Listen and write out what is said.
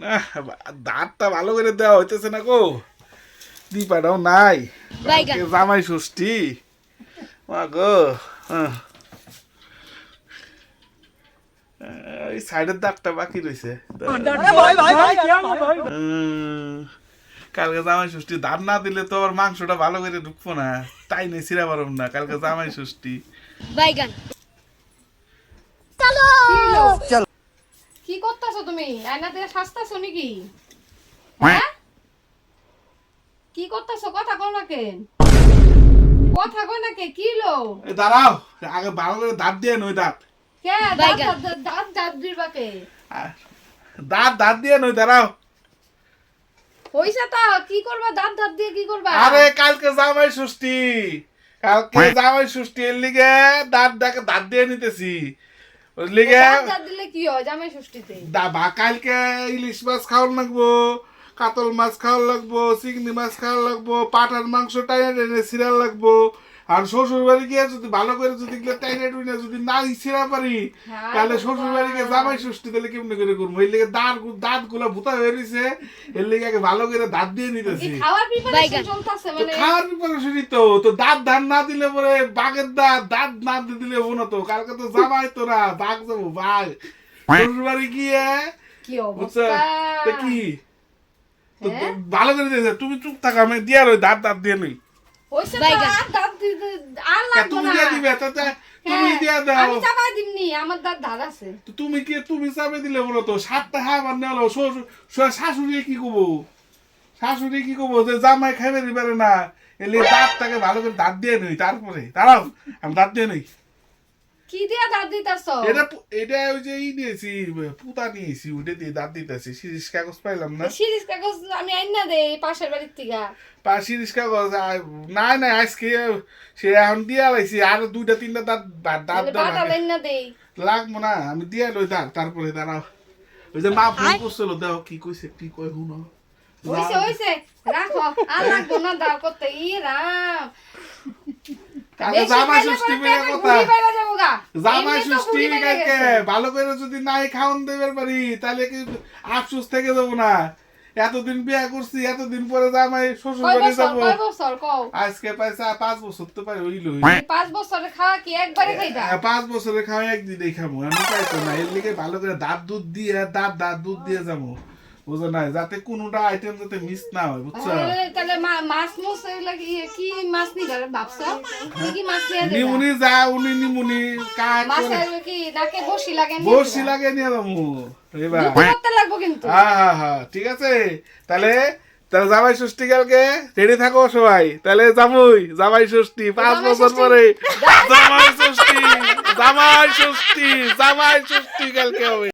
না, দাঁতটা ভালো করে দেওয়া হইতেছে না গো, দীপাটাও নাই, জামাই ষষ্ঠী মা গো। এই সাইডের দাগটা বাকি রয়েছে। কালকে জামাই ষষ্ঠী, দাঁত না দিলে তো আবার মাংসটা ভালো করে ঢুকবো না, তাই নেই ছিঁড়া পারব না, কালকে জামাই ষষ্ঠী। কি করতেছো তুমি? আয়না দিয়ে সাজতাছো নাকি? হ্যাঁ, কি করতেছো? কথা কও না কেন? কথা কও না কে? কি লো? এই দাঁড়াও, আগে ভালো করে দাঁত দিয়ে নই, দাঁত কে দাঁত দাঁত দিবা কে? দাঁত দিয়ে নই, দাঁড়াও। হইছে তো, কি করবা? দাঁত দাঁত দিয়ে কি করবা? আরে কালকে জামাই ষষ্ঠী, কালকে জামাই ষষ্ঠী, এর লিগে দাঁত দিয়ে নিতেছি, ওর লিগে। দাঁত দাঁত দিলে কি হয় জামাই ষষ্ঠীতে? কালকে ইলিশ মাছ খাওয়ার লাগবো, কাতল মাছ খাওয়ার লাগবো, চিংড়ি মাছ খাওয়ার লাগবো, পাঠার মাংস টাইনে টেনে ছিঁড়ার লাগবো। আর শ্বশুর বাড়ি গিয়ে যদি ভালো করে যদি টাইনে টুইনে যদি না ছিঁড়া পারি, তাহলে শ্বশুর বাড়ি গিয়ে জামাই ষষ্ঠী তাহলে কেমনি করে করবো? এর লিগে দাঁত গুলা ভুতা হয়ে রয়েছে, এর লিগে আগে ভালো করে দাঁত দিয়ে নিতেছি। খাওয়ার প্রিপারেশন চলতেছে মানে? খাওয়ার প্রিপারেশনই তো দাঁত না দিলে পরে বাঘের দাঁত না দিলে হবো না তো। কালকে তো জামাই তোরা বাঘ যাবো, বাঘ শ্বশুর বাড়ি গিয়ে। কি অবস্থা? কি ভালো করে দিয়েছে, তুমি চুপ থাকা, আমি দিয়ে রই, দাঁত দিয়ে নই। হইছে তো, আর দাঁত দিতে আর লাগবে তুমি না। দিয়ে দিবে, তুমি দিয়ে দাও। আমি চাপাই দিমনি, আমার দাঁত ধার আছে। তুমি চাপে দিলে বলো তো, 7টা খাবার নেওয়া শাশুড়ি কি কবো? শাশুড়ি কি কবো যে জামাই খাইবে দিবে না, এলে দাঁতটাকে ভালো করে দাঁত দিয়ে নই। তারপরে দাঁড়াও, আমি দাঁত দিয়ে নই। কি দিয়া দাঁত দিতাছো? এটা ওই যে নিয়েছি, পুতা নিয়েছি, ওটা দিয়ে দাঁত দিতেছি। সিরিজ কাগজ পাইলাম না। সিরিজ কাগজ আমি আইনা দেই পাশের বাড়ির থেকে। সিরিজ কাগজ না আজকে সে এখন দিয়ে লাইছি, আর 2-3টা দাঁত দেই লাগবো না, আমি দিয়ে লই দাঁত। তারপরে দাঁড়াও, ওই যে মা ফোন করছিল, দেখো কি কইছে, কি কয় শুনো। হইছে রাখো, আর লাগবো না দাও করতে। ই রাম, জামাই ষষ্ঠী বলে কথা, জামাই এমনি তো ষষ্ঠী ঘুরি বেড়ে কালকে গেছে। ভালো করে যদি নাই খাওয়ান দেবার পারি, তাহলে কি আফসোস থেকে যাবো না? এতদিন বিয়া করছি, এতদিন পরে জামাই শ্বশুর বাড়ি যাবো। কয় বছর কও? আজকে পাইছে 5 বছর তো পাই হইল। 5 বছরের খাওয়া কি একবারে খাইবা? 5 বছরের খাওয়া একদিনই খাবো, আমি পাইতো না। এর লিগে ভালো করে দাঁত দুধ দিয়ে যাবো, বুঝো না, যাতে কোনোটা আইটেম যাতে মিস না হয়, বুঝছো? তাহলে মাছ মুছ এগুলা কি মাছ নিবা ভাবছো? কি মাছ নিয়ে যাবা? নিমুনি যা উনি নিমুনি কাট মাছ করে কি নাকে বসি লাগে নি? বসি লাগে নিয়ে যাবো এবার। করতে লাগবো কিন্তু। হ্যাঁ ঠিক আছে। তাহলে জামাই ষষ্ঠী কালকে রেডি থাকো সবাই, তাহলে জামাই ষষ্ঠী 5 বছর পরে জামাই ষষ্ঠী কালকে হবে।